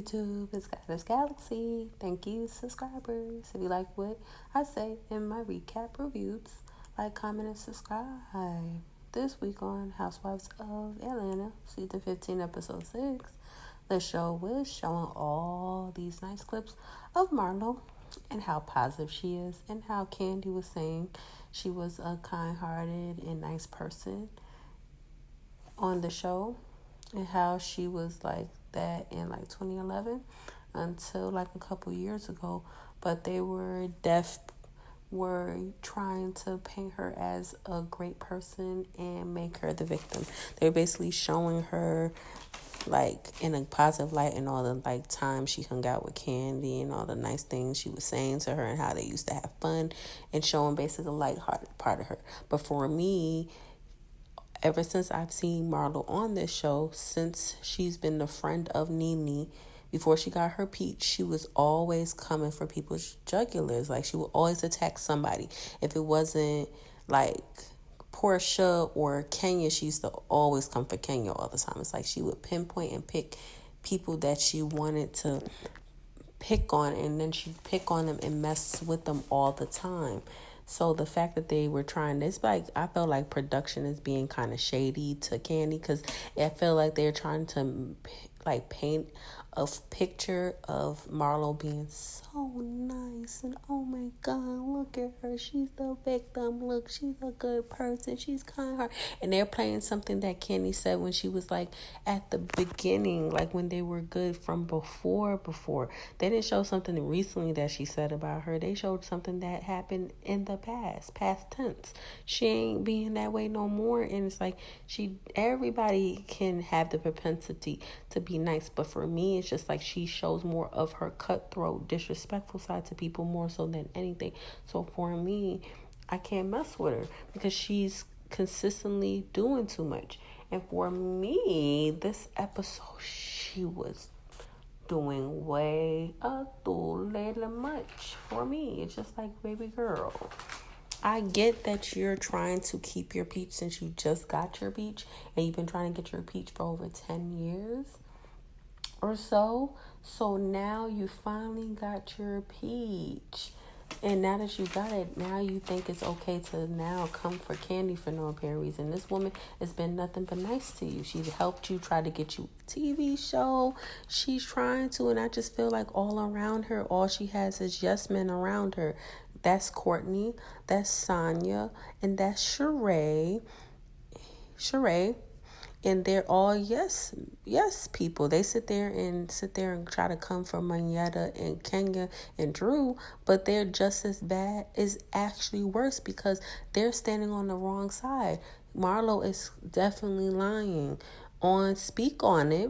YouTube? It's Goddess Galaxy. Thank you, subscribers. If you like what I say in my recap reviews, like, comment, and subscribe. This week on Housewives of Atlanta, season 15, episode 6, the show was showing all these nice clips of Marlo and how positive she is, and how Candy was saying she was a kind-hearted and nice person on the show, and how she was like that in like 2011 until like a couple years ago, but they were trying to paint her as a great person and make her the victim. They're basically showing her like in a positive light, and all the like time she hung out with Candy and all the nice things she was saying to her and how they used to have fun, and showing basically the lighthearted part of her. But for me, ever since I've seen Marlo on this show, since she's been the friend of Nene, before she got her peach, she was always coming for people's jugulars. Like, she would always attack somebody. If it wasn't like Portia or Kenya, she used to always come for Kenya all the time. It's like she would pinpoint and pick people that she wanted to pick on, and then she'd pick on them and mess with them all the time. So the fact that they were trying this, like, I felt like production is being kind of shady to Candy, because I feel like they're trying to like paint a picture of Marlo being so nice, and oh my God, look at her, she's the victim, look, she's a good person, she's kind-hearted. And they're playing something that Candy said when she was like at the beginning, like when they were good from before. They didn't show something recently that she said about her. They showed something that happened in the past tense. She ain't being that way no more. And it's like, everybody can have the propensity to be nice, but for me, it's just like she shows more of her cutthroat, disrespectful side to people more so than anything. So for me, I can't mess with her because she's consistently doing too much. And for me, this episode, she was doing way a little much for me. It's just like, baby girl, I get that you're trying to keep your peach since you just got your peach, and you've been trying to get your peach for over 10 years or so. So now you finally got your peach. And now that you got it, now you think it's okay to now come for Candy for no apparent reason. This woman has been nothing but nice to you. She's helped you, try to get you a TV show. She's trying to, and I just feel like all around her, all she has is yes men around her. That's Courtney, that's Sonia, and that's Sheree. And they're all yes people. They sit there and try to come for Manetta and Kenya and Drew, but they're just as bad. Is actually worse because they're standing on the wrong side. Marlo is definitely lying. Speak on it.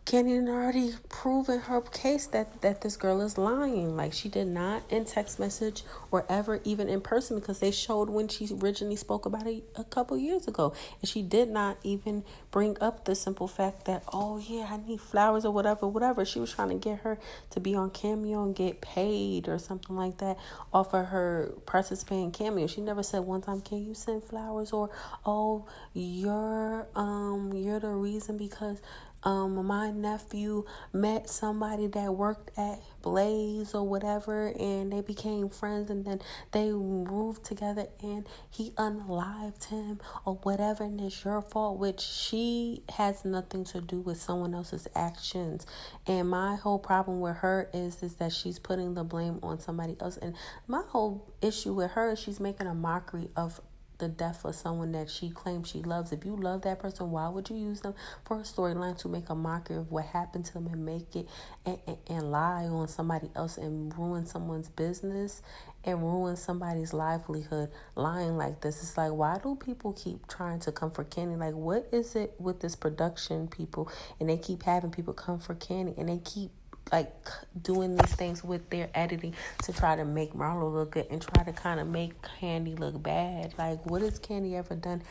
Candy had already proven her case that this girl is lying. Like, she did not in text message or ever even in person, because they showed when she originally spoke about it a couple years ago. And she did not even bring up the simple fact that, oh yeah, I need flowers or whatever. She was trying to get her to be on Cameo and get paid or something like that off of her participating Cameo. She never said one time, can you send flowers? Or, oh, you're the reason because my nephew met somebody that worked at Blaze or whatever, and they became friends, and then they moved together and he unalived him or whatever, and it's your fault, which she has nothing to do with someone else's actions. And my whole problem with her is that she's putting the blame on somebody else. And my whole issue with her is she's making a mockery of the death of someone that she claims she loves. If you love that person, why would you use them for a storyline to make a mockery of what happened to them and make it and lie on somebody else and ruin someone's business and ruin somebody's livelihood lying like this? It's like, why do people keep trying to come for Candy? Like, what is it with this production people? And they keep having people come for Candy, and they keep like doing these things with their editing to try to make Marlo look good and try to kind of make Candy look bad. Like, what has Candy ever done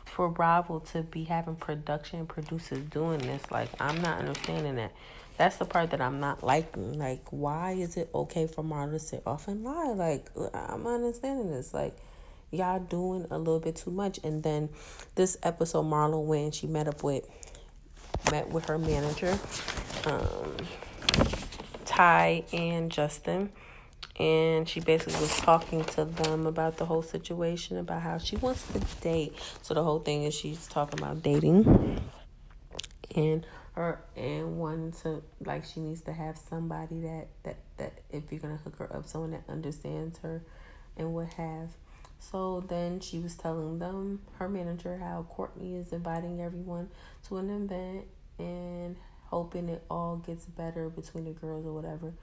for Bravo to be having production producers doing this? Like, I'm not understanding that. That's the part that I'm not liking. Like, why is it okay for Marlo to sit off and lie? Like, I'm not understanding this. Like, y'all doing a little bit too much. And then this episode, Marlo went and she met up with met with her manager, um, Ty and Justin. And she basically was talking to them about the whole situation, about how she wants to date. So the whole thing is she's talking about dating and her and wanting to, like, she needs to have somebody that if you're gonna hook her up, someone that understands her and what have. So then she was telling them, her manager, how Courtney is inviting everyone to an event and hoping it all gets better between the girls or whatever,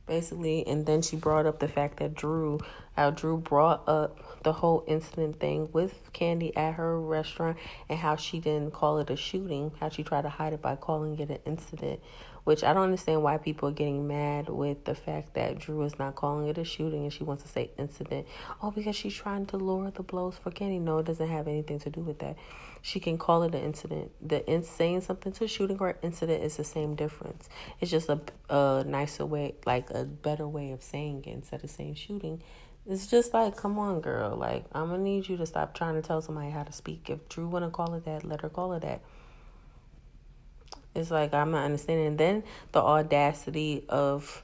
basically. And then she brought up the fact that Drew brought up the whole incident thing with Candy at her restaurant, and how she didn't call it a shooting, how she tried to hide it by calling it an incident, which I don't understand why people are getting mad with the fact that Drew is not calling it a shooting and she wants to say incident. Oh, because she's trying to lower the blows for Candy. No, it doesn't have anything to do with that. She can call it an incident. Saying something to a shooting or incident is the same difference. It's just a nicer way, like a better way of saying it instead of saying shooting. It's just like, come on, girl. Like, I'm going to need you to stop trying to tell somebody how to speak. If Drew want to call it that, let her call it that. It's like, I'm not understanding. And then the audacity of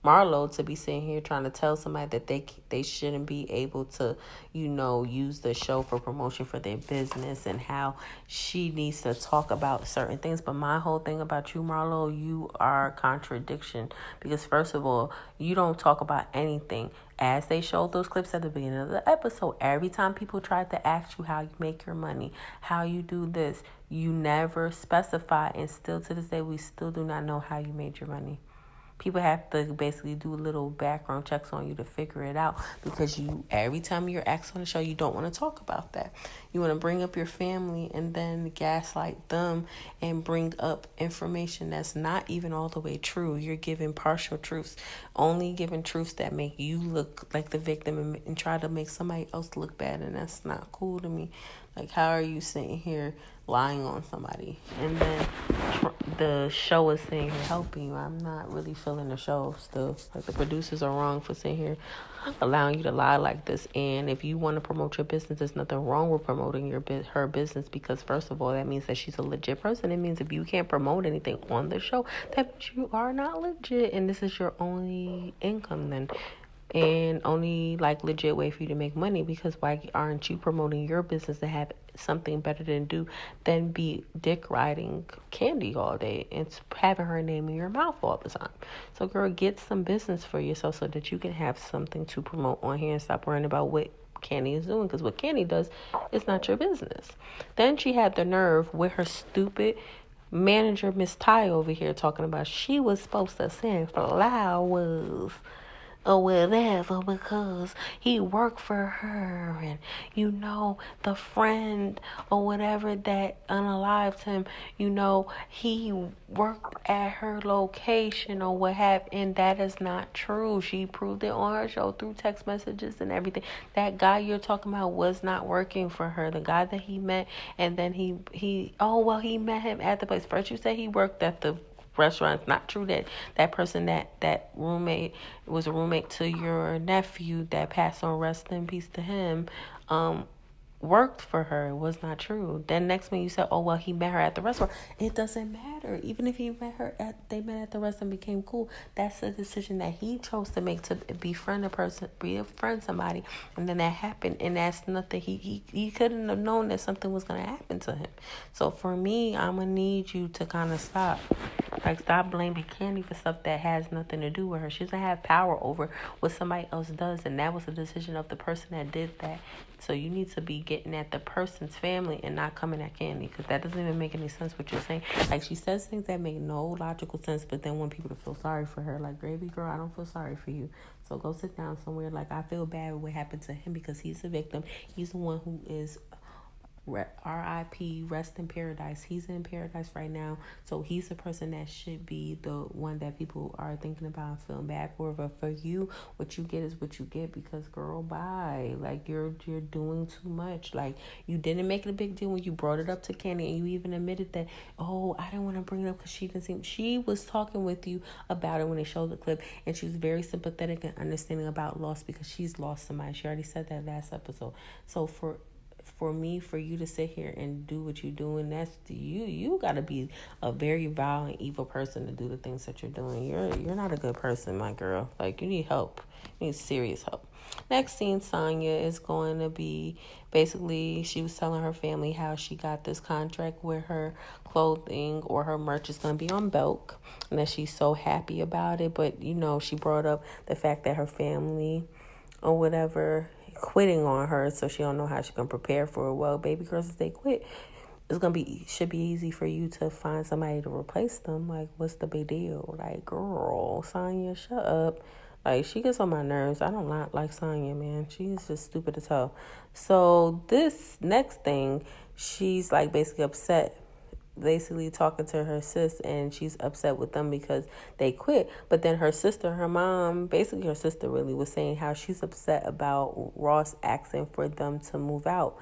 Marlo to be sitting here trying to tell somebody that they shouldn't be able to, use the show for promotion for their business, and how she needs to talk about certain things. But my whole thing about you, Marlo, you are a contradiction, because first of all, you don't talk about anything. As they showed those clips at the beginning of the episode, every time people tried to ask you how you make your money, how you do this, you never specify. And still to this day, we still do not know how you made your money. People have to basically do little background checks on you to figure it out, because every time you're asked on the show, you don't want to talk about that. You want to bring up your family and then gaslight them and bring up information that's not even all the way true. You're giving partial truths, only giving truths that make you look like the victim and try to make somebody else look bad, and that's not cool to me. Like, how are you sitting here lying on somebody? And then the show is sitting here helping you. I'm not really feeling the show still. Like, the producers are wrong for sitting here allowing you to lie like this. And if you want to promote your business, there's nothing wrong with promoting her business, because first of all, that means that she's a legit person. It means if you can't promote anything on the show, that means you are not legit, and this is your only income then. And only legit way for you to make money, because why aren't you promoting your business to have something better to do than be dick riding Candy all day and having her name in your mouth all the time? So girl, get some business for yourself so that you can have something to promote on here and stop worrying about what Candy is doing, because what Candy does is not your business. Then she had the nerve with her stupid manager, Miss Ty, over here talking about she was supposed to send flowers or whatever because he worked for her, and the friend or whatever that unalived him, he worked at her location or what have, and that is not true. She proved it on her show through text messages and everything. That guy you're talking about was not working for her. The guy that he met, and then he met him at the place. First you said he worked at the restaurant. It's not true that person, that roommate was a roommate to your nephew that passed on, rest in peace to him, worked for her. It was not true. Then next when you said, he met her at the restaurant. It doesn't matter. Even if they met at the restaurant and became cool, that's a decision that he chose to make, to befriend somebody, and then that happened, and that's nothing. He couldn't have known that something was going to happen to him. So for me, I'm going to need you to kind of stop blaming Candy for stuff that has nothing to do with her. She doesn't have power over what somebody else does, and that was the decision of the person that did that. So you need to be getting at the person's family and not coming at Candy, because that doesn't even make any sense what you're saying. Like, she says things that make no logical sense, but then want people to feel sorry for her. Like, baby girl, I don't feel sorry for you. So go sit down somewhere. Like, I feel bad with what happened to him because he's the victim. He's the one who is R.I.P. rest in paradise. He's in paradise right now, so he's the person that should be the one that people are thinking about and feeling bad for. But for you, what you get is what you get, because girl, bye. Like, you're doing too much. Like, you didn't make it a big deal when you brought it up to Candy, and you even admitted that, I didn't want to bring it up because she was talking with you about it when they showed the clip, and she was very sympathetic and understanding about loss because she's lost somebody. She already said that last episode. So for for you to sit here and do what you doing, that's you got to be a very vile and evil person to do the things that you're doing. You're not a good person, my girl. Like, you need help. You need serious help. Next scene, Sonya is going to be basically, she was telling her family how she got this contract where her clothing or her merch is going to be on bulk, and that she's so happy about it. But she brought up the fact that her family or whatever quitting on her, so she don't know how she can prepare for it. Well, baby girls, if they quit, should be easy for you to find somebody to replace them. Like, what's the big deal? Like, girl, Sonya, shut up. Like, she gets on my nerves. I don't like Sonya, man. She's just stupid as hell. So this next thing, she's like basically upset, basically talking to her sis, and she's upset with them because they quit. But then her sister, her mom, basically her sister really was saying how she's upset about Ross asking for them to move out.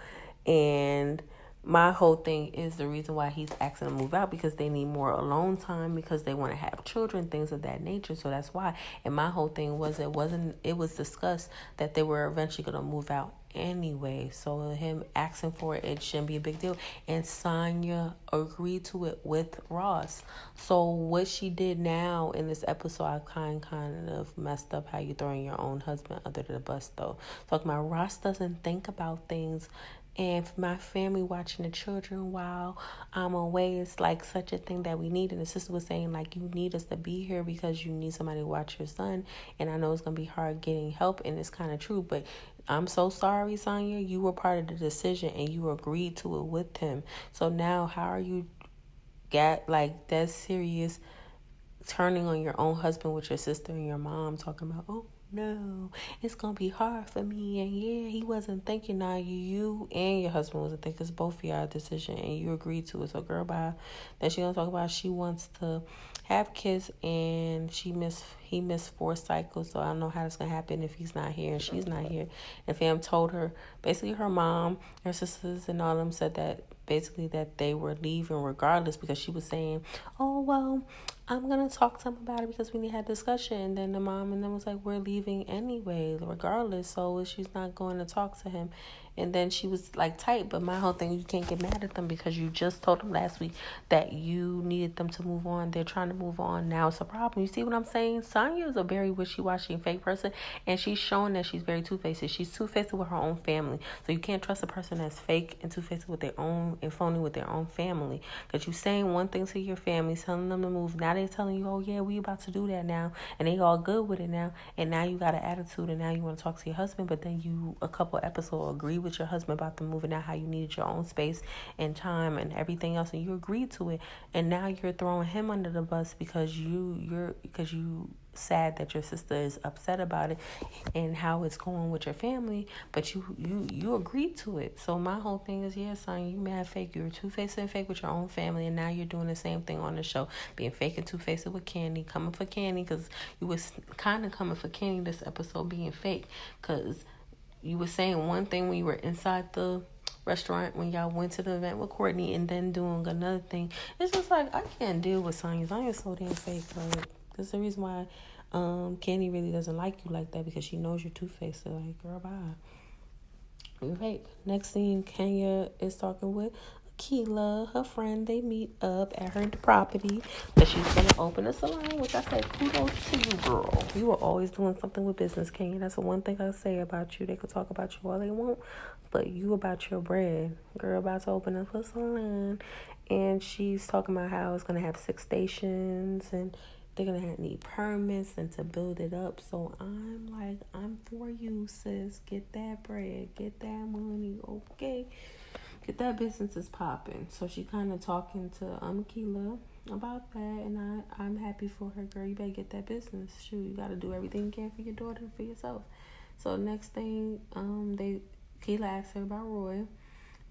And my whole thing is the reason why he's asking to move out, because they need more alone time, because they want to have children, things of that nature. So that's why. And my whole thing was it was discussed that they were eventually going to move out anyway. So him asking for it shouldn't be a big deal. And Sonya agreed to it with Ross. So what she did now in this episode, I kind of messed up how you throwing your own husband under the bus, though. Talking about Ross doesn't think about things. And for my family watching the children while I'm away is like such a thing that we need. And the sister was saying, like, you need us to be here because you need somebody to watch your son. And I know it's going to be hard getting help, and it's kind of true. But I'm so sorry, Sonya. You were part of the decision, and you agreed to it with him. So now how are you like that serious turning on your own husband with your sister and your mom talking about, oh, no, it's gonna be hard for me, and yeah, he wasn't thinking. Now you and your husband wasn't thinking. It's both of y'all decision, and you agreed to it. So girl, bye. Then she gonna talk about she wants to have kids, and he missed 4 cycles. So I don't know how it's gonna happen if he's not here and she's not here. And fam told her, basically her mom, her sisters, and all of them said that basically that they were leaving regardless, because she was saying, oh well, I'm going to talk to him about it because we need to have discussion. And then the mom and them was like, we're leaving anyway, regardless. So she's not going to talk to him. And then she was like tight. But my whole thing, you can't get mad at them because you just told them last week that you needed them to move on. They're trying to move on. Now it's a problem. You see what I'm saying? Sonya is a very wishy-washy and fake person. And she's showing that she's very two-faced. She's two-faced with her own family. So you can't trust a person that's fake and two-faced with their own and phony with their own family. Because you're saying one thing to your family, telling them to move. Now they're telling you, oh yeah, we about to do that now. And they all good with it now. And now you got an attitude, and now you want to talk to your husband. But then you, a couple episodes, agree with your husband about the moving out, how you needed your own space and time and everything else, and you agreed to it. And now you're throwing him under the bus because you sad that your sister is upset about it and how it's going with your family, but you agreed to it. So my whole thing is, yeah, son, you mad fake. You're two-faced and fake with your own family, and now you're doing the same thing on the show, being fake and two-faced with Candy, coming for Candy, because you was kind of coming for Candy this episode, being fake, because you were saying one thing when you were inside the restaurant when y'all went to the event with Courtney, and then doing another thing. It's just like, I can't deal with Sonya. Sonya's so damn fake. Like, that's the reason why Candy really doesn't like you like that, because she knows you're two-faced. So like, girl, bye. You're fake. Next thing, Kenya is talking with Keela, her friend. They meet up at her property, but she's gonna open a salon, which I said, kudos to you, girl. You were always doing something with business, Kenya. That's the one thing I say about you. They could talk about you all they want, but you about your bread. Girl about to open up a salon, and she's talking about how it's gonna have 6 stations, and they're gonna need permits and to build it up. So I'm like, I'm for you, sis. Get that bread, get that money, okay? Get that business is popping. So she kind of talking to Keela about that, and I'm happy for her, girl. You better get that business. Shoot, you gotta do everything you can for your daughter and for yourself. So next thing, Keela asked her about Roy,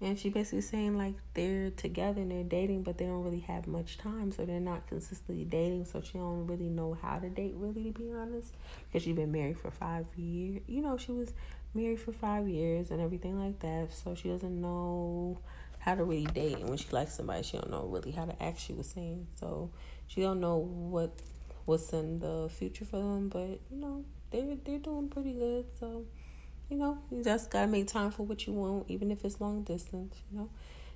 and she basically saying like they're together and they're dating, but they don't really have much time, so they're not consistently dating. So she don't really know how to date, really, to be honest, because she's been married for 5 years. You know, she was married for 5 years and everything like that. So she doesn't know how to really date, and when she likes somebody, she don't know really how to act. She was saying, so she don't know what's in the future for them, but you know they're doing pretty good. So You just gotta make time for what you want, even if it's long distance.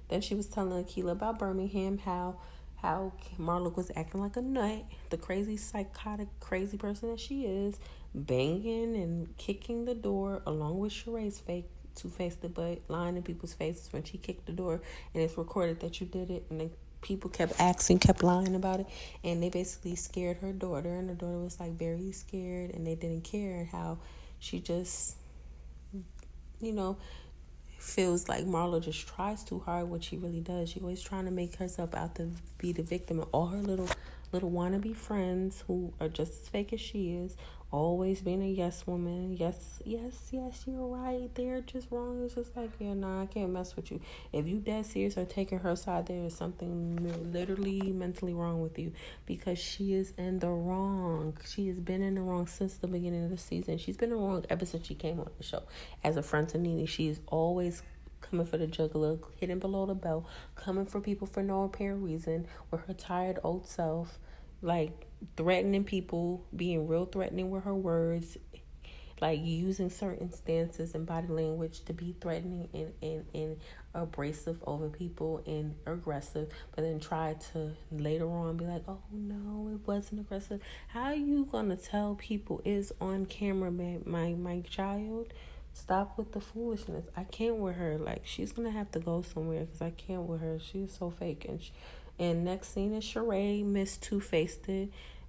Then she was telling Akila about Birmingham, how Marla was acting like a nut, the crazy, psychotic, crazy person that she is, banging and kicking the door along with Sheree's fake two-faced butt, lying in people's faces when she kicked the door, and it's recorded that you did it, and then people kept asking, kept lying about it, and they basically scared her daughter, and her daughter was like very scared, and they didn't care, and how she just, you know, feels like Marlo just tries too hard what she really does. She always trying to make herself out to be the victim, and all her little wannabe friends who are just as fake as she is, always being a yes woman. Yes, you're right. They're just wrong. It's just like, yeah, nah, I can't mess with you. If you dead serious or taking her side, there is something literally mentally wrong with you, because she is in the wrong. She has been in the wrong since the beginning of the season. She's been in the wrong ever since she came on the show. As a friend to Nene, she's always coming for the juggler, hidden below the belt, coming for people for no apparent reason, with her tired old self, like threatening people, being real threatening with her words, like using certain stances and body language to be threatening and abrasive over people and aggressive, but then try to later on be like, oh no, it wasn't aggressive. How are you gonna tell people is on camera, man, my child? Stop with the foolishness. I can't with her. Like, she's gonna have to go somewhere because I can't with her. She's so fake. And next scene is Sheree, Miss Two-Faced,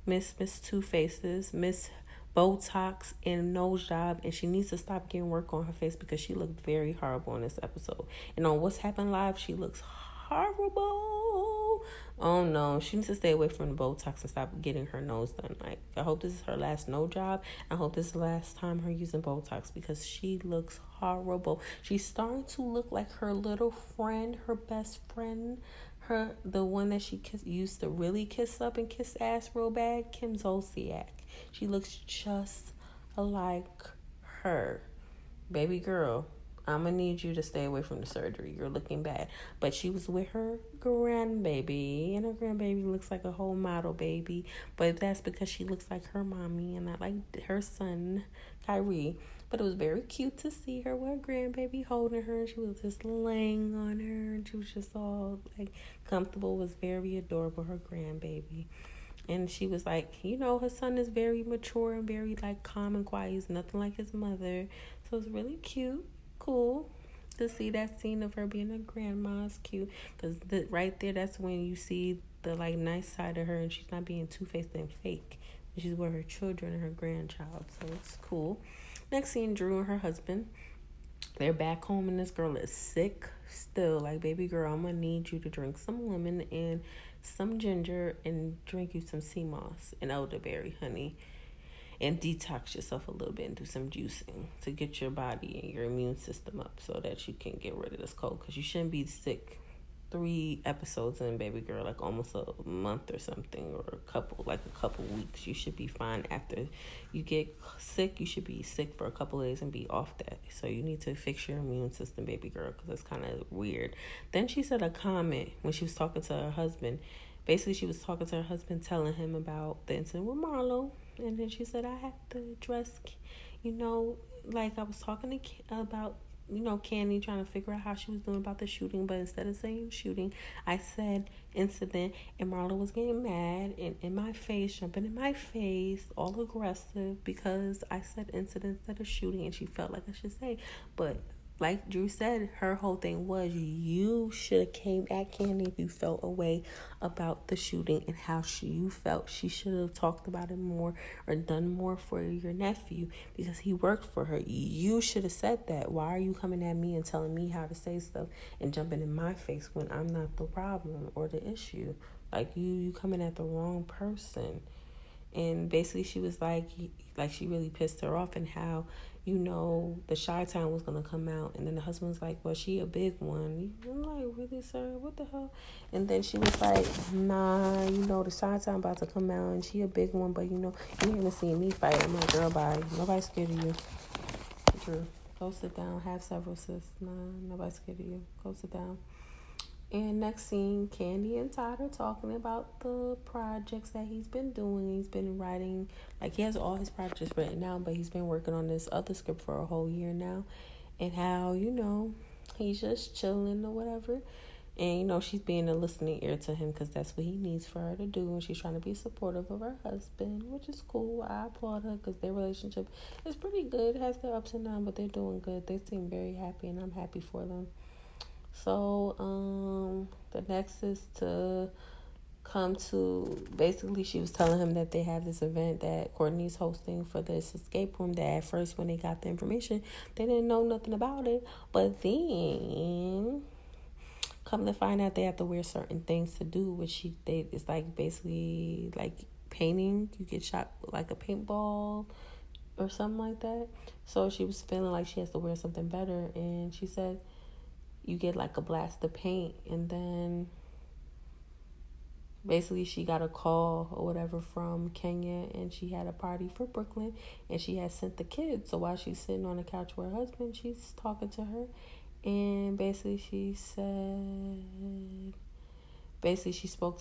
Miss Two Faces, Miss Botox and nose job, and she needs to stop getting work on her face because she looked very horrible in this episode. And on What's Happened Live, she looks horrible. Oh no, she needs to stay away from the Botox and stop getting her nose done. Like, I hope this is her last nose job. I hope this is the last time her using Botox, because she looks horrible. She's starting to look like her little friend, her best friend, the one that she used to really kiss up and kiss ass real bad, Kim Zolciak. She looks just like her. Baby girl, I'm going to need you to stay away from the surgery. You're looking bad. But she was with her grandbaby, and her grandbaby looks like a whole model baby. But that's because she looks like her mommy and not like her son, Kyrie. But it was very cute to see her with her grandbaby holding her, and she was just laying on her, and she was just all like comfortable. It was very adorable, her grandbaby. And she was like, her son is very mature and very like calm and quiet. He's nothing like his mother. So it's really cute, cool to see that scene of her being a grandma. Is cute because right there, that's when you see the like nice side of her, and she's not being two-faced and fake. She's with her children and her grandchild, so it's cool. Next scene, Drew and her husband. They're back home, and this girl is sick still. Like, baby girl, I'm gonna need you to drink some lemon and some ginger and drink you some sea moss and elderberry, honey, and detox yourself a little bit and do some juicing to get your body and your immune system up so that you can get rid of this cold, because you shouldn't be sick 3 episodes in, baby girl, like almost a month or something, or a couple weeks. You should be fine. After you get sick, you should be sick for a couple of days and be off that. So you need to fix your immune system, baby girl, because it's kind of weird. Then she said a comment when she was talking to her husband. Basically, she was talking to her husband, telling him about the incident with Marlo. And then she said, I have to address, like I was talking about Candy, trying to figure out how she was doing about the shooting, but instead of saying shooting, I said incident, and Marla was getting mad and in my face, jumping in my face, all aggressive, because I said incident instead of shooting, and she felt like I should say, but like Drew said, her whole thing was, you should have came at Candy if you felt a way about the shooting and how you felt. She should have talked about it more or done more for your nephew because he worked for her. You should have said that. Why are you coming at me and telling me how to say stuff and jumping in my face when I'm not the problem or the issue? Like, you coming at the wrong person. And basically she was like she really pissed her off, and how, the Chi-Town was going to come out. And then the husband was like, well, she a big one. I'm like, really, sir? What the hell? And then she was like, nah, the Chi-Town about to come out, and she a big one, but, you haven't seen me fight. I'm like, girl, bye. Nobody's scared of you. Drew, go sit down. Have several, sis. Nah, nobody's scared of you. Go sit down. And next scene, Candy and Todd are talking about the projects that he's been doing. He's been writing, like he has all his projects written out, but he's been working on this other script for a whole year now. And how, he's just chilling or whatever. And, she's being a listening ear to him because that's what he needs for her to do. And she's trying to be supportive of her husband, which is cool. I applaud her because their relationship is pretty good. It has their ups and downs, but they're doing good. They seem very happy, and I'm happy for them. So, the next is to come to, basically she was telling him that they have this event that Courtney's hosting for this escape room, that at first when they got the information, they didn't know nothing about it. But then, come to find out, they have to wear certain things to do, which it's like basically like painting. You get shot with like a paintball or something like that. So she was feeling like she has to wear something better, and she said, you get like a blast of paint. And then basically she got a call or whatever from Kenya, and she had a party for Brooklyn, and she had sent the kids. So while she's sitting on the couch with her husband, she's talking to her, and basically she spoke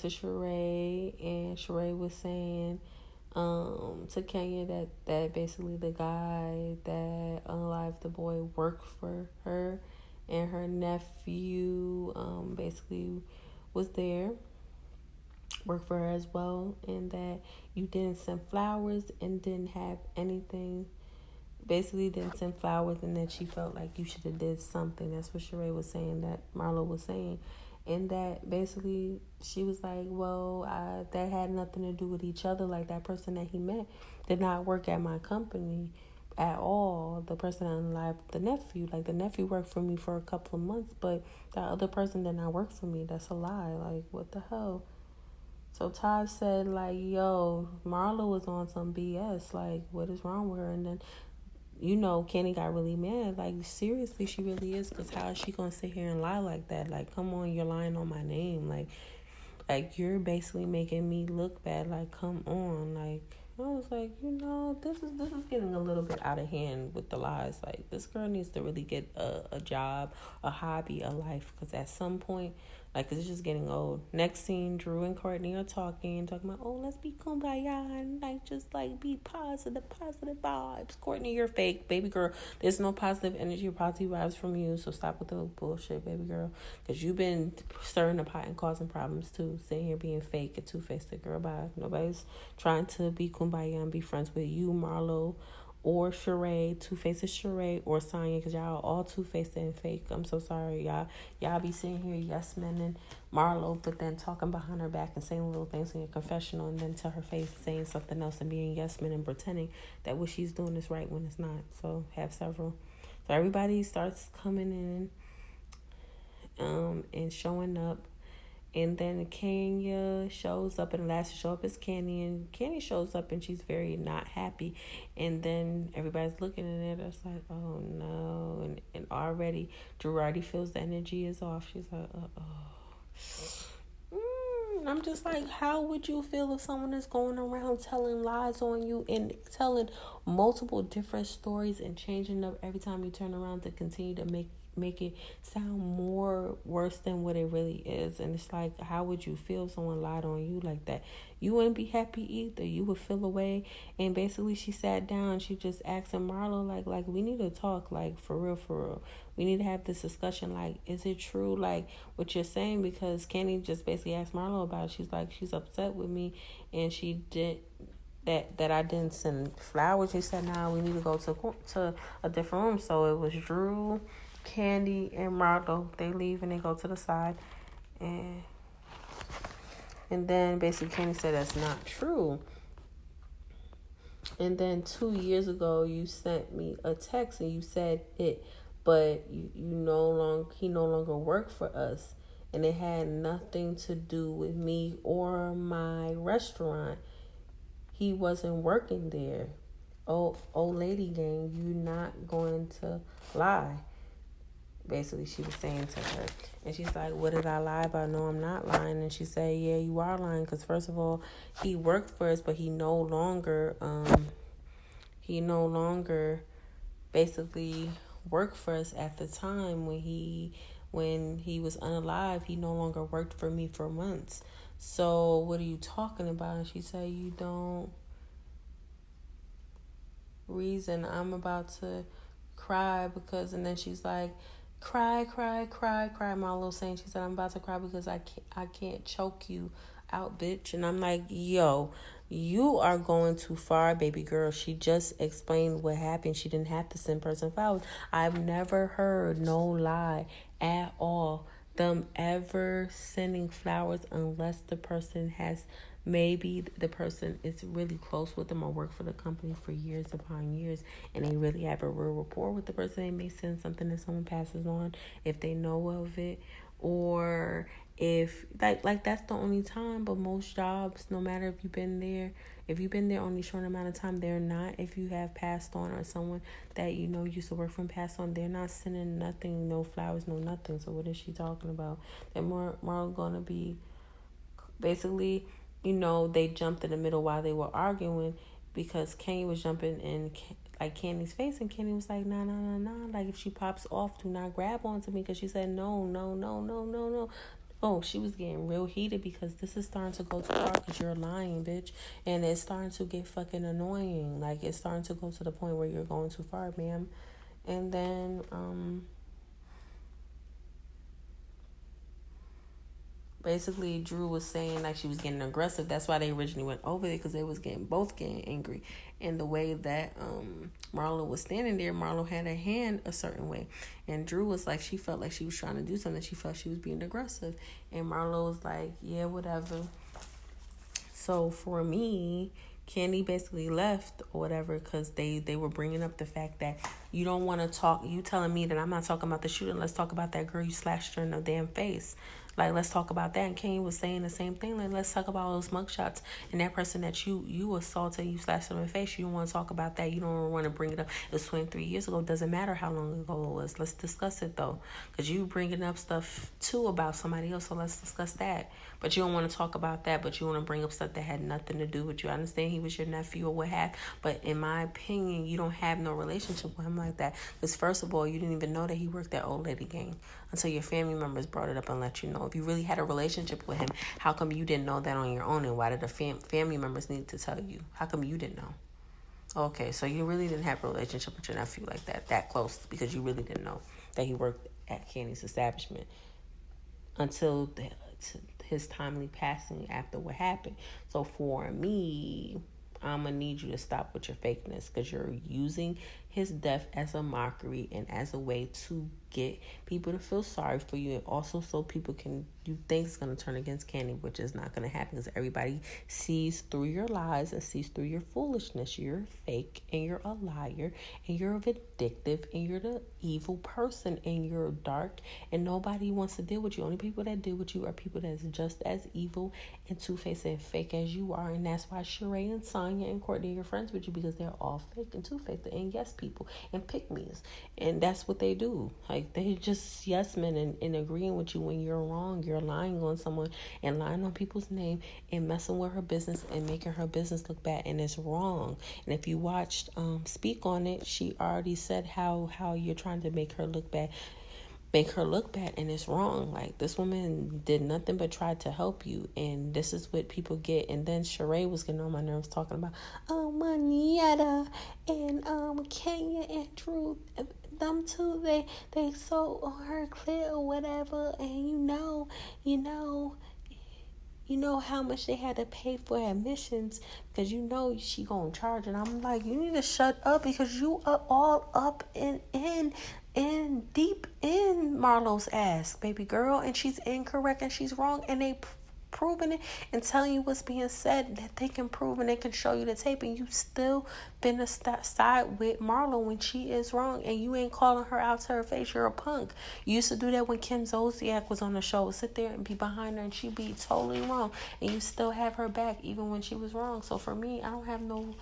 to Sheree, and Sheree was saying to Kenya that basically the guy that unalived the boy worked for her, and her nephew basically was there, worked for her as well, and that you didn't send flowers and didn't have anything, basically didn't send flowers, and that she felt like you should have did something. That's what Sheree was saying, that Marlo was saying. And that basically she was like, well, that had nothing to do with each other. Like, that person that he met did not work at my company at all. The person that unalived the nephew, like the nephew worked for me for a couple of months, but that other person did not work for me. That's a lie. Like, what the hell? So Todd said, like, yo, Marlo was on some BS. Like, what is wrong with her? And then, Kenny got really mad. Like, seriously, she really is. Because how is she going to sit here and lie like that? Like, come on, you're lying on my name. Like you're basically making me look bad. Like, come on. Like, I was like, this is getting a little bit out of hand with the lies. Like, this girl needs to really get a job, a hobby, a life. Because at some point, like, it's just getting old. Next scene, Drew and Courtney are talking about, let's be kumbaya and, like, just, like, be positive vibes. Courtney, you're fake. Baby girl, there's no positive energy or positive vibes from you, so stop with the bullshit, baby girl. Because you've been stirring the pot and causing problems, too. Sitting here being fake and two-faced. Girl, bye. Nobody's trying to be kumbaya and be friends with you, Marlo, or Sheree. Two-Faced is Sheree or Sonya, because y'all are all two-faced and fake. I'm so sorry, y'all be sitting here yes men and Marlo, but then talking behind her back and saying little things in your confessional, and then to her face saying something else and being yes men and pretending that what she's doing is right when it's not. So have several. So everybody starts coming in and showing up. And then Kenya shows up, and the last to show up is Candy. And Candy shows up, and she's very not happy. And then everybody's looking at it. It's like, oh, no. And already, Drew already feels the energy is off. She's like, I'm just like, how would you feel if someone is going around telling lies on you and telling multiple different stories and changing up every time you turn around to continue to make it sound more worse than what it really is? And it's like, how would you feel if someone lied on you like that? You wouldn't be happy either. You would feel away. And basically she sat down, she just asked him, Marlo, like we need to talk, like for real. We need to have this discussion. Like, is it true, like what you're saying? Because Kenny just basically asked Marlo about it. She's like, she's upset with me, and she did that I didn't send flowers. She said, nah, we need to go to a different room. So it was Drew, Candy, and Marlo. They leave and they go to the side, and then basically Candy said that's not true. And then 2 years ago you sent me a text and you said it, but he no longer worked for us, and it had nothing to do with me or my restaurant. He wasn't working there. Oh, old lady gang, you not going to lie. Basically, she was saying to her. And she's like, what did I lie about? No, I'm not lying. And she said, yeah, you are lying. Because first of all, he worked for us, but he no longer basically worked for us at the time when he when he was unalive, he no longer worked for me for months. So what are you talking about? And she said, you don't reason. I'm about to cry because, and then she's like, cry, cry, cry, cry. Marlo saying, she said, I'm about to cry because I can't choke you out, bitch. And I'm like, yo, you are going too far, baby girl. She just explained what happened. She didn't have to send person flowers. I've never heard no lie at all them ever sending flowers unless the person has, maybe the person is really close with them or work for the company for years upon years and they really have a real rapport with the person. They may send something that someone passes on if they know of it, or if like that's the only time. But most jobs, no matter if you've been there only short amount of time, they're not, if you have passed on or someone that you know used to work from passed on, they're not sending nothing, no flowers, no nothing. So what is she talking about? They're more gonna be basically, they jumped in the middle while they were arguing because Kenny was jumping in like Candy's face, and Candy was like, nah, nah, nah, nah. Like, if she pops off, do not grab onto me, because she said no, no, no, no, no, no. Oh, she was getting real heated because this is starting to go too far because you're lying, bitch. And it's starting to get fucking annoying. Like, it's starting to go to the point where you're going too far, ma'am. And then, basically Drew was saying like she was getting aggressive. That's why they originally went over there, because they was both getting angry. And the way that Marlo was standing there, Marlo had her hand a certain way, and Drew was like, she felt like she was trying to do something. She felt she was being aggressive, and Marlo was like, yeah, whatever. So for me, Candy basically left or whatever because they were bringing up the fact that you don't want to talk. You telling me that I'm not talking about the shooting. Let's talk about that girl you slashed her in the damn face. Like, let's talk about that. And Kenny was saying the same thing. Like, let's talk about those mugshots and that person that you assaulted, you slashed them in the face. You don't want to talk about that. You don't want to bring it up. It was 23 years ago. It doesn't matter how long ago it was. Let's discuss it, though. Because you bringing up stuff, too, about somebody else. So let's discuss that. But you don't want to talk about that. But you want to bring up stuff that had nothing to do with you. I understand he was your nephew or what have. But in my opinion, you don't have no relationship with him like that. Because first of all, you didn't even know that he worked at Old Lady Gang until your family members brought it up and let you know. If you really had a relationship with him, how come you didn't know that on your own? And why did the family members need to tell you? How come you didn't know? Okay, so you really didn't have a relationship with your nephew like that close, because you really didn't know that he worked at Candy's establishment until his timely passing after what happened. So for me, I'm going to need you to stop with your fakeness, because you're using his death as a mockery and as a way to get people to feel sorry for you, and also so people can, you think it's going to turn against Candy, which is not going to happen, because everybody sees through your lies and sees through your foolishness. You're fake, and you're a liar, and you're vindictive, and you're the evil person, and you're dark, and nobody wants to deal with you. Only people that deal with you are people that's just as evil and two-faced and fake as you are. And that's why Sheree and Sonya and Courtney are friends with you, because they're all fake and two-faced and yes people and pick-me's. And that's what they do. Like, they just yes men and agreeing with you when you're wrong. You're lying on someone and lying on people's name and messing with her business and making her business look bad, and it's wrong. And if you watched Speak on It, she already said how you're trying to make her look bad, and it's wrong. Like, this woman did nothing but try to help you, and this is what people get. And then Sheree was getting on my nerves talking about Manietta and Kenya and Drew, them two, they sold on her clear or whatever, and you know how much they had to pay for admissions, because she gonna charge. And I'm like, you need to shut up, because you are all up in deep in Marlo's ass, baby girl, and she's incorrect and she's wrong, and they proving it and telling you what's being said, that they can prove and they can show you the tape, and you still been a side with Marlo when she is wrong, and you ain't calling her out to her face. You're a punk. You used to do that when Kim Zolciak was on the show. Sit there and be behind her and she be totally wrong, and you still have her back even when she was wrong. So for me, I don't have no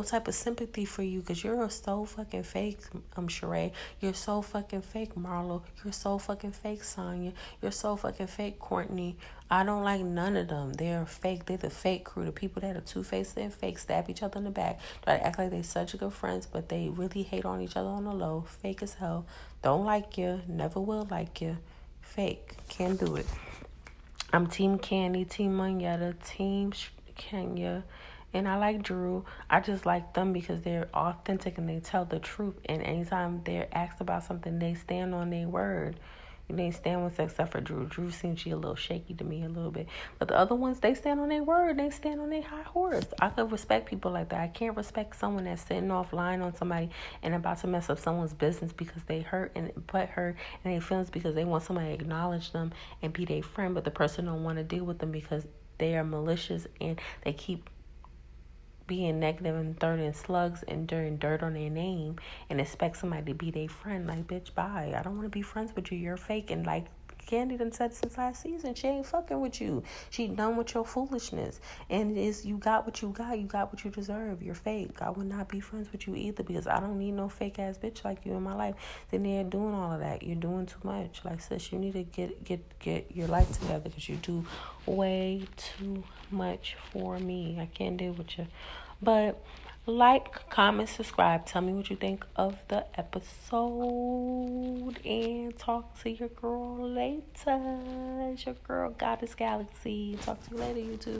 type of sympathy for you, because you're so fucking fake, Sheree. You're so fucking fake, Marlo. You're so fucking fake, Sonya. You're so fucking fake, Courtney. I don't like none of them. They're fake. They're the fake crew. The people that are two-faced and fake, stab each other in the back, try to act like they're such good friends, but they really hate on each other on the low. Fake as hell. Don't like you. Never will like you. Fake. Can't do it. I'm Team Candy, Team Monyetta, Team Kenya, and I like Drew. I just like them because they're authentic and they tell the truth. And anytime they're asked about something, they stand on their word. They stand with, except for Drew. Drew seems she a little shaky to me a little bit. But the other ones, they stand on their word. They stand on their high horse. I could respect people like that. I can't respect someone that's sitting off lying on somebody and about to mess up someone's business because they hurt and butt hurt and they feelings because they want somebody to acknowledge them and be their friend, but the person don't want to deal with them because they are malicious and they keep being negative and throwing slugs and dirt on their name and expect somebody to be their friend. Like, bitch, bye. I don't want to be friends with you. You're fake. And like Candy done said since last season, she ain't fucking with you. She done with your foolishness. And it is, you got what you got. You got what you deserve. You're fake. I would not be friends with you either because I don't need no fake ass bitch like you in my life. Then they're doing all of that. You're doing too much. Like, sis, you need to get your life together because you do way too much for me. I can't deal with you. But like, comment, subscribe. Tell me what you think of the episode. And talk to your girl later. It's your girl, Goddess Galaxy. Talk to you later, YouTube.